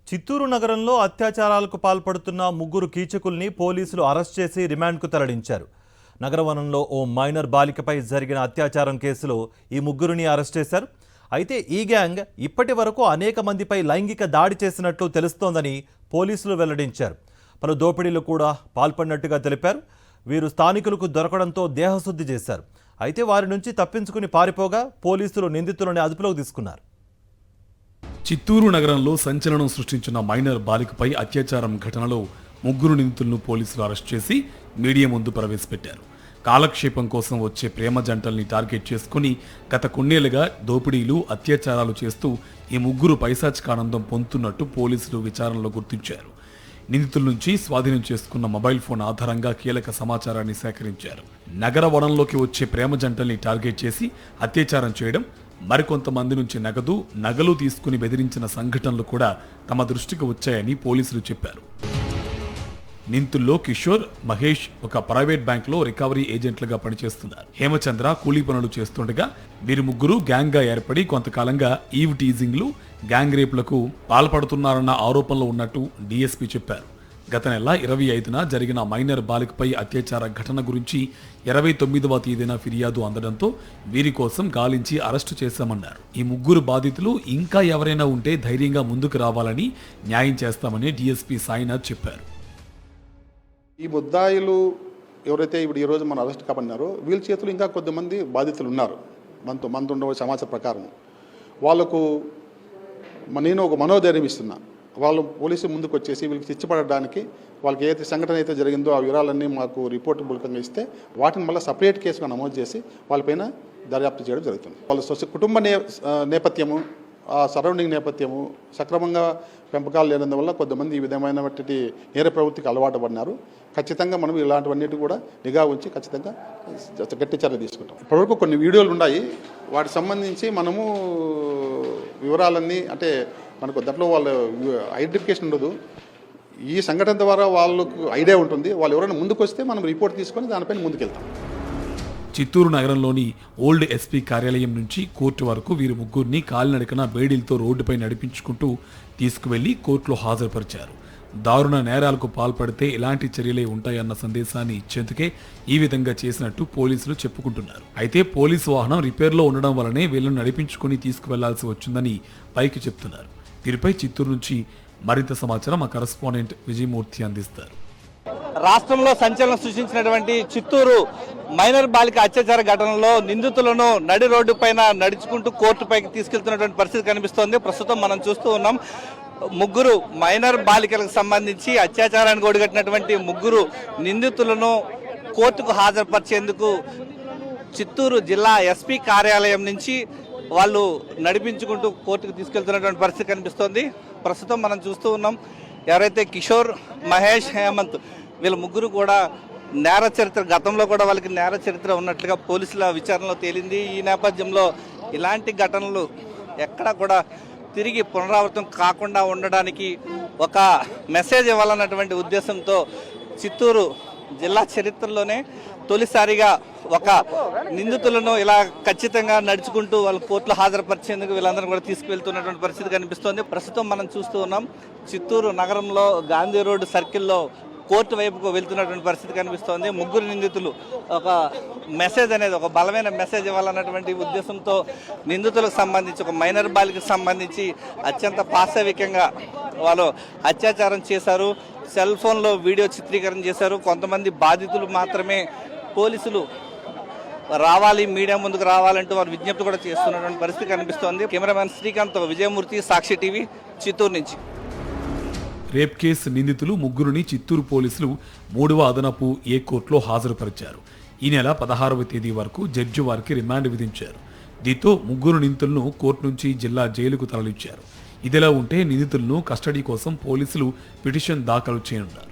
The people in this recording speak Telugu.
చిత్తూరు నగరంలో అత్యాచారాలకు పాల్పడుతున్న ముగ్గురు కీచకుల్ని పోలీసులు అరెస్ట్ చేసి రిమాండ్కు తరలించారు. నగరవనంలో ఓ మైనర్ బాలికపై జరిగిన అత్యాచారం కేసులో ఈ ముగ్గురిని అరెస్ట్ చేశారు. అయితే ఈ గ్యాంగ్ ఇప్పటి వరకు అనేక మందిపై లైంగిక దాడి చేసినట్లు తెలుస్తోందని పోలీసులు వెల్లడించారు. పలు దోపిడీలు కూడా పాల్పడినట్టుగా తెలిపారు. వీరు స్థానికులకు దొరకడంతో దేహశుద్ధి చేశారు. అయితే వారి నుంచి తప్పించుకుని పారిపోగా పోలీసులు నిందితులను అదుపులోకి తీసుకున్నారు. చిత్తూరు నగరంలో సంచలనం సృష్టించిన మైనర్ బాలికపై అత్యాచారం ఘటనలో ముగ్గురు నిందితులను పోలీసులు అరెస్ట్ చేసి మీడియా ముందు ప్రవేశపెట్టారు. కాలక్షేపం కోసం వచ్చే ప్రేమ జంటల్ని టార్గెట్ చేసుకుని గత కొన్నేళ్లుగా దోపిడీలు, అత్యాచారాలు చేస్తూ ఈ ముగ్గురు పైశాచికానందం పొందుతున్నట్టు పోలీసులు విచారణలో గుర్తించారు. నిందితుల నుంచి స్వాధీనం చేసుకున్న మొబైల్ ఫోన్ ఆధారంగా కీలక సమాచారాన్ని సేకరించారు. నగర వనంలోకి వచ్చే ప్రేమ జంటల్ని టార్గెట్ చేసి అత్యాచారం చేయడం, మరికొంతమంది నుంచి నగలు తీసుకుని బెదిరించిన సంఘటనలు కూడా తమ దృష్టికి వచ్చాయని పోలీసులు చెప్పారు. నిందితుల్లో కిషోర్, మహేష్ ఒక ప్రైవేట్ బ్యాంకులో రికవరీ ఏజెంట్లుగా పనిచేస్తున్నారు. హేమచంద్ర కూలీ పనులు చేస్తుండగా వీరు ముగ్గురు గ్యాంగ్ గా ఏర్పడి కొంతకాలంగా ఈవ్ టీజింగ్లు, గ్యాంగ్ రేపులకు పాల్పడుతున్నారన్న ఆరోపణలు ఉన్నట్టు డీఎస్పీ చెప్పారు. గత నెల 25న జరిగిన మైనర్ బాలికపై అత్యాచార ఘటన గురించి 29వ తేదీన ఫిర్యాదు అందడంతో వీరి కోసం గాలించి అరెస్టు చేశామన్నారు. ఈ ముగ్గురు బాధితులు ఇంకా ఎవరైనా ఉంటే ధైర్యంగా ముందుకు రావాలని, న్యాయం చేస్తామని డీఎస్పీ సాయినాథ్ చెప్పారు. ఈ ముద్దాయిలు ఎవరైతే ఇప్పుడు ఈరోజు మనం అరెస్ట్ కాబడినారో వీళ్ళ చేతులు ఇంకా కొద్దిమంది బాధితులు ఉన్నారు. మనతో ఉండవ సమాచారం ప్రకారం వాళ్లకు నేను ఒక మనోధైర్యం ఇస్తున్నా. వాళ్ళు పోలీసు ముందుకు వచ్చేసి వీళ్ళకి తెచ్చిపడడానికి వాళ్ళకి ఏదైతే సంఘటన అయితే జరిగిందో ఆ వివరాలన్నీ మాకు రిపోర్ట్ మూలకంగా ఇస్తే వాటిని మళ్ళీ సపరేట్ కేసుగా నమోదు చేసి వాళ్ళపైన దర్యాప్తు చేయడం జరుగుతుంది. వాళ్ళ కుటుంబ నేపథ్యము, ఆ సరౌండింగ్ నేపథ్యము, సక్రమంగా పెంపకాలు లేనందువల్ల కొంతమంది ఈ విధమైనటువంటి నేర ప్రవృత్తికి అలవాటు పడినారు. ఖచ్చితంగా మనం ఇలాంటివన్నిటి కూడా నిఘా ఉంచి ఖచ్చితంగా గట్టి చర్య తీసుకుంటాం. ఇప్పటివరకు కొన్ని వీడియోలు ఉన్నాయి. వాటికి సంబంధించి మనము వివరాలన్నీ అంటే మనకు దాంట్లో వాళ్ళ ఐడెంటిఫికేషన్ ఉండదు. ఈ సంఘటన ద్వారా వాళ్ళకు ఐడియా ఉంటుంది. వాళ్ళు ఎవరైనా ముందుకు వస్తే మనం రిపోర్ట్ తీసుకొని దానిపైన ముందుకెళ్తాం. చిత్తూరు నగరంలోని ఓల్డ్ ఎస్పీ కార్యాలయం నుంచి కోర్టు వరకు వీరు ముగ్గురిని కాలినడకన బేడీలతో రోడ్డుపై నడిపించుకుంటూ తీసుకువెళ్లి కోర్టులో హాజరుపరిచారు. దారుణ నేరాలకు పాల్పడితే ఎలాంటి చర్యలే ఉంటాయన్న సందేశాన్ని ఇచ్చేందుకే ఈ విధంగా చేసినట్టు పోలీసులు చెప్పుకుంటున్నారు. అయితే పోలీసు వాహనం రిపేర్లో ఉండడం వల్లనే వీళ్లను నడిపించుకుని తీసుకువెళ్లాల్సి వచ్చిందని పైకి చెప్తున్నారు. వీరిపై చిత్తూరు నుంచి మరింత సమాచారం మా కరెస్పాండెంట్ విజయమూర్తి అందిస్తారు. రాష్ట్రంలో సంచలనం సృష్టించినటువంటి చిత్తూరు మైనర్ బాలిక అత్యాచార ఘటనలో నిందితులను నడి రోడ్డు పైన నడుచుకుంటూ కోర్టుపైకి తీసుకెళ్తున్నటువంటి పరిస్థితి కనిపిస్తోంది. ప్రస్తుతం మనం చూస్తూ ఉన్నాం. ముగ్గురు మైనర్ బాలికలకు సంబంధించి అత్యాచారానికి ఒడిగట్టినటువంటి ముగ్గురు నిందితులను కోర్టుకు హాజరుపరిచేందుకు చిత్తూరు జిల్లా ఎస్పీ కార్యాలయం నుంచి వాళ్ళు నడిపించుకుంటూ కోర్టుకు తీసుకెళ్తున్నటువంటి పరిస్థితి కనిపిస్తోంది. ప్రస్తుతం మనం చూస్తూ ఉన్నాం. ఎవరైతే కిషోర్, మహేష్, హేమంత్ వీళ్ళ ముగ్గురు కూడా నేర చరిత్ర, గతంలో కూడా వాళ్ళకి నేర చరిత్ర ఉన్నట్లుగా పోలీసుల విచారణలో తేలింది. ఈ నేపథ్యంలో ఇలాంటి ఘటనలు ఎక్కడా కూడా తిరిగి పునరావృతం కాకుండా ఉండడానికి ఒక మెసేజ్ ఇవ్వాలన్నటువంటి ఉద్దేశంతో చిత్తూరు జిల్లా చరిత్రలోనే తొలిసారిగా ఒక నిందితులను ఇలా ఖచ్చితంగా నడుచుకుంటూ వాళ్ళ కోర్టులో హాజరుపరిచేందుకు వీళ్ళందరూ కూడా తీసుకువెళ్తున్నటువంటి పరిస్థితి కనిపిస్తోంది. ప్రస్తుతం మనం చూస్తూ ఉన్నాం. చిత్తూరు నగరంలో గాంధీ రోడ్డు సర్కిల్లో కోర్టు వైపుకు వెళ్తున్నటువంటి పరిస్థితి కనిపిస్తోంది. ముగ్గురు నిందితులు ఒక మెసేజ్ అనేది, ఒక బలమైన మెసేజ్ ఇవ్వాలన్నటువంటి ఉద్దేశంతో నిందితులకు సంబంధించి, ఒక మైనర్ బాలికకు సంబంధించి అత్యంత పాశవికంగా వాళ్ళు అత్యాచారం చేశారు. సెల్ ఫోన్లో వీడియో చిత్రీకరణ చేశారు. కొంతమంది బాధితులు మాత్రమే పోలీసులు రావాలి, మీడియా ముందుకు రావాలంటూ వారు విజ్ఞప్తి కూడా చేస్తున్నటువంటి పరిస్థితి కనిపిస్తోంది. కెమెరామెన్ శ్రీకాంత్, విజయమూర్తి, సాక్షి టీవీ, చిత్తూరు నుంచి. రేప్ కేసు నిందితులు ముగ్గురిని చిత్తూరు పోలీసులు 3వ అదనపు ఏ కోర్టులో హాజరుపరిచారు. ఈ నెల 16వ తేదీ వరకు జడ్జి వారికి రిమాండ్ విధించారు. దీంతో ముగ్గురు నిందితులను కోర్టు నుంచి జిల్లా జైలుకు తరలించారు. ఇదిలా ఉంటే నిందితులను కస్టడీ కోసం పోలీసులు పిటిషన్ దాఖలు చేయనున్నారు.